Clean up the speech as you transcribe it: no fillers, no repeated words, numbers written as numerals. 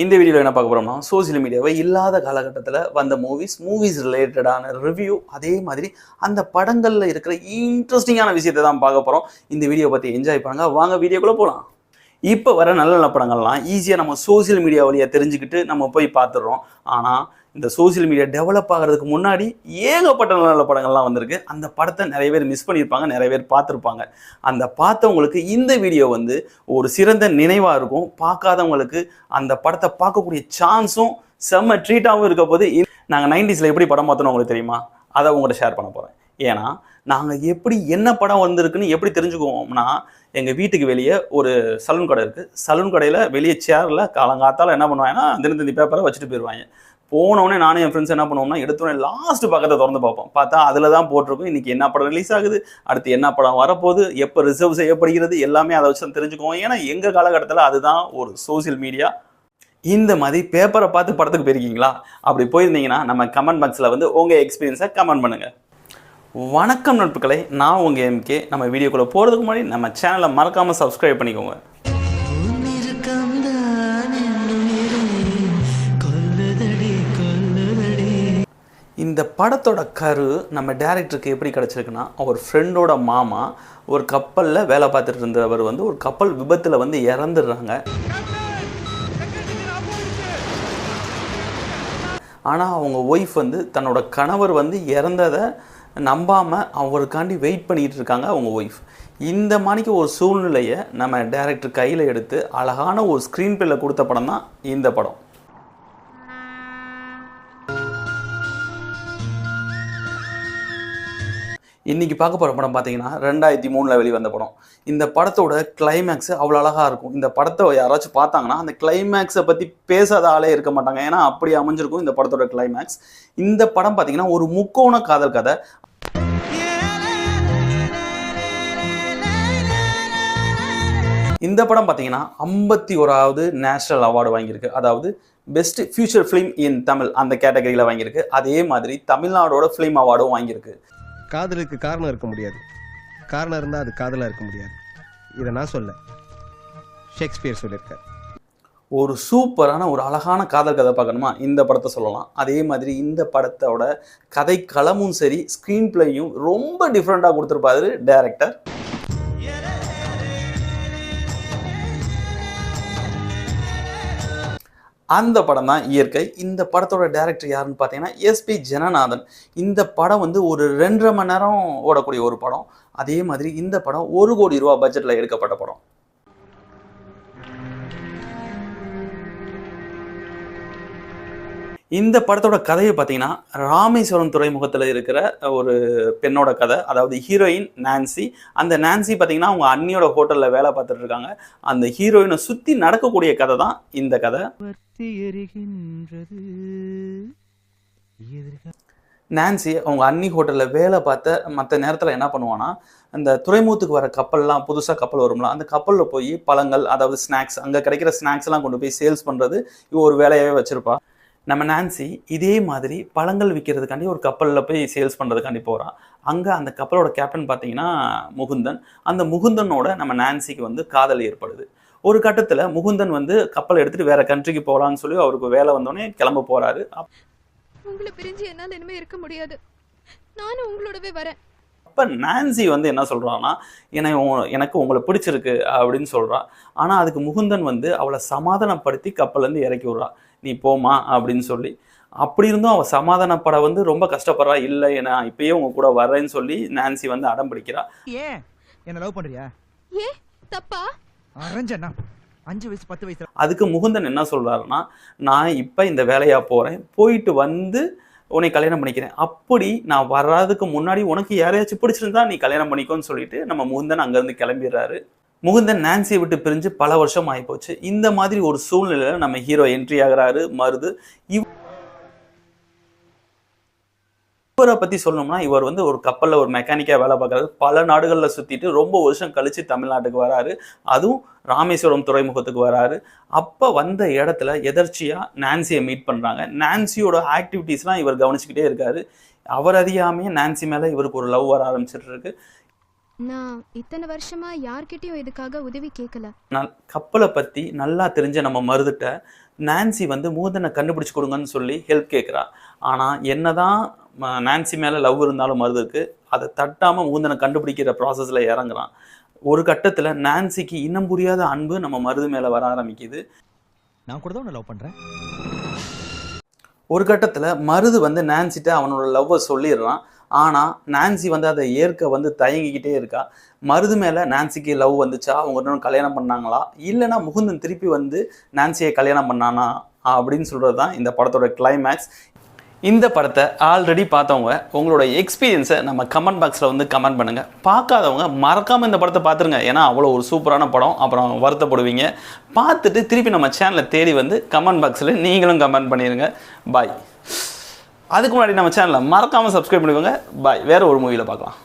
இந்த வீடியோவில் என்ன பார்க்க போகிறோம்னா சோசியல் மீடியாவை இல்லாத காலகட்டத்தில் வந்த மூவிஸ் ரிலேட்டடான ரிவ்யூ, அதே மாதிரி அந்த படங்களில் இருக்கிற இன்ட்ரெஸ்டிங்கான விஷயத்தை தான் பார்க்க போகிறோம். இந்த வீடியோ பற்றி என்ஜாய் பண்ணுங்க. வாங்க வீடியோக்குள்ளே போகலாம். இப்போ வர நல்ல நல்ல படங்கள்லாம் ஈஸியாக நம்ம சோசியல் மீடியா வழியாக தெரிஞ்சுக்கிட்டு நம்ம போய் பார்த்துடுறோம். ஆனால் இந்த சோசியல் மீடியா டெவலப் ஆகிறதுக்கு முன்னாடி ஏகப்பட்ட நல்ல நல்ல படங்கள்லாம் வந்திருக்கு. அந்த படத்தை நிறைய பேர் மிஸ் பண்ணியிருப்பாங்க, நிறைய பேர் பார்த்துருப்பாங்க. அந்த பார்த்தவங்களுக்கு இந்த வீடியோ வந்து ஒரு சிறந்த நினைவாக இருக்கும். பார்க்காதவங்களுக்கு அந்த படத்தை பார்க்கக்கூடிய சான்ஸும் செம்ம ட்ரீட்டாகவும் இருக்க போது. நாங்கள் 90s எப்படி படம் பார்த்தோன்னு உங்களுக்கு தெரியுமா? அதை உங்கள்கிட்ட ஷேர் பண்ண போகிறேன். ஏன்னா நாங்கள் எப்படி என்ன படம் வந்திருக்குன்னு எப்படி தெரிஞ்சுக்குவோம்னா, எங்கள் வீட்டுக்கு வெளியே ஒரு சலூன் கடை இருக்குது. சலூன் கடையில் வெளியே சேரில் காலங்காத்தால் என்ன பண்ணுவாங்கன்னா தினத்தந்தி பேப்பரை வச்சுட்டு போயிடுவாங்க. போனோடனே நானும் என் ஃப்ரெண்ட்ஸ் என்ன பண்ணுவோம்னா, எடுத்தோடனே லாஸ்ட் பக்கத்தை திறந்து பார்ப்போம். பார்த்தா அதில் தான் போட்டிருக்கும் இன்றைக்கி என்ன படம் ரிலீஸ் ஆகுது, அடுத்து என்ன படம் வரப்போகுது, எப்போ ரிசர்வ் செய்யப்படுகிறது, எல்லாமே அதை வச்சு தான் தெரிஞ்சுக்குவோம். ஏன்னா எங்கள் காலகட்டத்தில் அதுதான் ஒரு சோசியல் மீடியா. இந்த மாதிரி பேப்பரை பார்த்து படத்துக்கு போயிருக்கீங்களா? அப்படி போயிருந்தீங்கன்னா நம்ம கமெண்ட் பாக்ஸில் வந்து உங்கள் எக்ஸ்பீரியன்ஸை கமெண்ட் பண்ணுங்கள். வணக்கம் நட்புகளை, நான் உங்கள் எம்கே. நம்ம வீடியோக்குள்ளே போகிறதுக்கு முன்னாடி நம்ம சேனலை மறக்காமல் சப்ஸ்கிரைப் பண்ணிக்கோங்க. இந்த படத்தோட கரு நம்ம டைரக்டருக்கு எப்படி கிடச்சிருக்குன்னா, அவர் ஃப்ரெண்டோட மாமா ஒரு கப்பலில் வேலை பார்த்துட்டு இருந்தவர் வந்து ஒரு கப்பல் விபத்தில் வந்து இறந்துடுறாங்க. ஆனால் அவங்க ஒய்ஃப் வந்து தன்னோட கணவர் வந்து இறந்ததை நம்பாமல் அவருக்காண்டி வெயிட் பண்ணிகிட்டு இருக்காங்க அவங்க ஒய்ஃப். இந்த மாதிரிக்கு ஒரு சூழ்நிலையை நம்ம டைரக்டர் கையில் எடுத்து அழகான ஒரு ஸ்க்ரீன் பிளேல கொடுத்த படம் தான் இந்த படம். இன்றைக்கி பார்க்க போகிற படம் பார்த்தீங்கன்னா 2003 வெளிவந்த படம். இந்த படத்தோட கிளைமேக்ஸு அவ்வளோ அழகாக இருக்கும். இந்த படத்தை யாராச்சும் பார்த்தாங்கன்னா அந்த கிளைமேக்ஸை பற்றி பேசாத ஆளே இருக்க மாட்டாங்க. ஏன்னா அப்படி அமைஞ்சிருக்கும் இந்த படத்தோட கிளைமேக்ஸ். இந்த படம் பார்த்தீங்கன்னா ஒரு முக்கோண காதல் கதை. இந்த படம் பார்த்தீங்கன்னா 51வது நேஷனல் அவார்டு வாங்கியிருக்கு. அதாவது best future film in Tamil அந்த கேட்டகரியில் வாங்கியிருக்கு. அதே மாதிரி தமிழ்நாடோட ஃபிலிம் அவார்டும் வாங்கியிருக்கு. காதலுக்கு காரணம் இருக்க முடியாது, காரணம் இருந்தால் அது காதலாக இருக்க முடியாது. இதை நான் சொல்ல, ஷேக்ஸ்பியர் சொல்லியிருக்கார். ஒரு சூப்பரான ஒரு அழகான காதல் கதை பார்க்கணுமா, இந்த படத்தை சொல்லலாம். அதே மாதிரி இந்த படத்தோட கதை களமும் சரி, ஸ்க்ரீன் பிளேயும் ரொம்ப டிஃப்ரெண்ட்டாக கொடுத்துருப்பாரு டைரக்டர். அந்த படம் தான் இயற்கை. இந்த படத்தோட டைரக்டர் யாருன்னு பார்த்தீங்கன்னா எஸ்பி ஜனநாதன். இந்த படம் வந்து ஒரு 2.5 மணி நேரம் ஓடக்கூடிய ஒரு படம். அதே மாதிரி இந்த படம் 1 கோடி ரூபா பட்ஜெட்டில் எடுக்கப்பட்ட படம். இந்த படத்தோட கதையை பார்த்தீங்கன்னா, ராமேஸ்வரம் துறைமுகத்தில் இருக்கிற ஒரு பெண்ணோட கதை. அதாவது ஹீரோயின் நான்சி. அந்த நான்சி பார்த்தீங்கன்னா அவங்க அண்ணியோட ஹோட்டலில் வேலை பார்த்துட்டு இருக்காங்க. அந்த ஹீரோயினை சுற்றி நடக்கக்கூடிய கதை தான் இந்த கதை. நான்சி அவங்க அண்ணி ஹோட்டலில் வேலை பார்த்த மற்ற நேரத்தில் என்ன பண்ணுவான்னா, அந்த துறைமுகத்துக்கு வர கப்பல்லாம் புதுசாக கப்பல் வரும்ல, அந்த கப்பலில் போய் பழங்கள், அதாவது ஸ்நாக்ஸ், அங்கே கிடைக்கிற ஸ்நாக்ஸ்லாம் கொண்டு போய் சேல்ஸ் பண்ணுறது இவ ஒரு வேலையாகவே வச்சுருப்பா. நம்ம நான்சி இதே மாதிரி பழங்கள் விற்கிறதுக்காண்டி ஒரு கப்பலில் போய் சேல்ஸ் பண்ணுறதுக்காண்டி போகிறான். அங்கே அந்த கப்பலோட கேப்டன் பார்த்தீங்கன்னா முகுந்தன். அந்த முகுந்தனோட நம்ம நான்சிக்கு வந்து காதல் ஏற்படுது. ஒரு கட்டத்தில் முகுந்தன் வந்து கப்பல் எடுத்துகிட்டு வேறு கண்ட்ரிக்கு போகலான்னு சொல்லி அவருக்கு வேலை வந்தோடனே கிளம்ப போகிறாரு. உங்களை பிரிஞ்சு என்னால் இனிமே இருக்க முடியாது, நானும் உங்களோடவே வரேன். அப்போ நான்சி வந்து என்ன சொல்கிறான்னா, எனக்கு உங்களை பிடிச்சிருக்கு அப்படின்னு சொல்கிறா. ஆனால் அதுக்கு முகுந்தன் வந்து அவளை சமாதானப்படுத்தி கப்பல்லேருந்து இறக்கி விட்றா. நீ போமா அப்படின்னு சொல்லி. அப்படி இருந்தும் அவள் சமாதானப்பட வந்து ரொம்ப கஷ்டப்படுறா. இல்லை, நான் இப்பயே உங்க கூட வர்றேன்னு சொல்லி நான்சி வந்து அடம் பிடிக்கிறா. ஏன் என்ன லவ் பண்றியா? ஏ தப்பா? அரஞ்சனா 5 வயசு 10 வயசு. அதுக்கு முகுந்தன் என்ன சொல்றாருன்னா, நான் இப்போ இந்த வேலையா போறேன், போயிட்டு வந்து உன்னை கல்யாணம் பண்ணிக்கிறேன். அப்படி நான் வர்றதுக்கு முன்னாடி உனக்கு யாரையாச்சும் பிடிச்சிருந்தா நீ கல்யாணம் பண்ணிக்கோன்னு சொல்லிட்டு நம்ம முகுந்தன் அங்கேருந்து கிளம்பிடுறாரு. முகுந்தன் நான்சியை விட்டு பிரிஞ்சு பல வருஷம் ஆகிப்போச்சு. இந்த மாதிரி ஒரு சூழ்நிலையில் நம்ம ஹீரோ என்ட்ரி ஆகிறாரு மருது. இவரை பற்றி சொல்லணும்னா, இவர் வந்து ஒரு கப்பலில் ஒரு மெக்கானிக்காக வேலை பார்க்குறாரு. பல நாடுகளில் சுற்றிட்டு ரொம்ப வருஷம் கழித்து தமிழ்நாட்டுக்கு வராரு. அதுவும் ராமேஸ்வரம் துறைமுகத்துக்கு வராரு. அப்போ வந்த இடத்துல எதர்ச்சியாக நான்சியை மீட் பண்ணுறாங்க. நான்சியோட ஆக்டிவிட்டீஸ்லாம் இவர் கவனிச்சுக்கிட்டே இருக்காரு. அவர் அறியாமே நான்சி மேலே இவருக்கு ஒரு லவ் வர ஆரம்பிச்சிட்டு இருக்கு. நான் இத்தனை வருஷமா யார்கிட்டயும் இதுக்காக உதவி கேட்கல. கப்பலை பற்றி நல்லா தெரிஞ்ச நம்ம மருதுட்ட நான்சி வந்து முகுந்தனை கண்டுபிடிச்சு கொடுங்கன்னு சொல்லி ஹெல்ப் கேட்குறா. ஆனால் என்னதான் நான்சி மேலே லவ் இருந்தாலும் மருதுக்கு அதை தட்டாமல் முகுந்தனை கண்டுபிடிக்கிற ப்ராசஸில் இறங்குறான். ஒரு கட்டத்தில் நான்சிக்கு இன்னும் புரியாத அன்பு நம்ம மருது மேலே வர ஆரம்பிக்குது. நான் கூட தான் உன்னை லவ் பண்றேன். ஒரு கட்டத்தில் மருது வந்து நான்சிட்ட அவனோட லவ்வை சொல்லிடுறான். ஆனால் நான்சி வந்து அதை ஏற்க வந்து தயங்கிக்கிட்டே இருக்கா. மருது மேலே நான்சிக்கு லவ் வந்துச்சா, அவங்க இன்னும் கல்யாணம் பண்ணாங்களா, இல்லைனா முகுந்தன் திருப்பி வந்து நான்சியை கல்யாணம் பண்ணானா அப்படின்னு சொல்கிறது தான் இந்த படத்தோட கிளைமேக்ஸ். இந்த படத்தை ஆல்ரெடி பார்த்தவங்க உங்களோட எக்ஸ்பீரியன்ஸை நம்ம கமெண்ட் பாக்ஸில் வந்து கமெண்ட் பண்ணுங்கள். பார்க்காதவங்க மறக்காமல் இந்த படத்தை பார்த்துருங்க. ஏன்னா அவ்வளோ ஒரு சூப்பரான படம். அப்புறம் வருத்தப்படுவீங்க. பார்த்துட்டு திருப்பி நம்ம சேனலை தேடி வந்து கமெண்ட் பாக்ஸில் நீங்களும் கமெண்ட் பண்ணிடுங்க. பாய். அதுக்கு முன்னாடி நம்ம சேனலை மறக்காமல் சப்ஸ்கிரைப் பண்ணிக்கோங்க. பாய். வேறு ஒரு மூவியில் பார்க்கலாம்.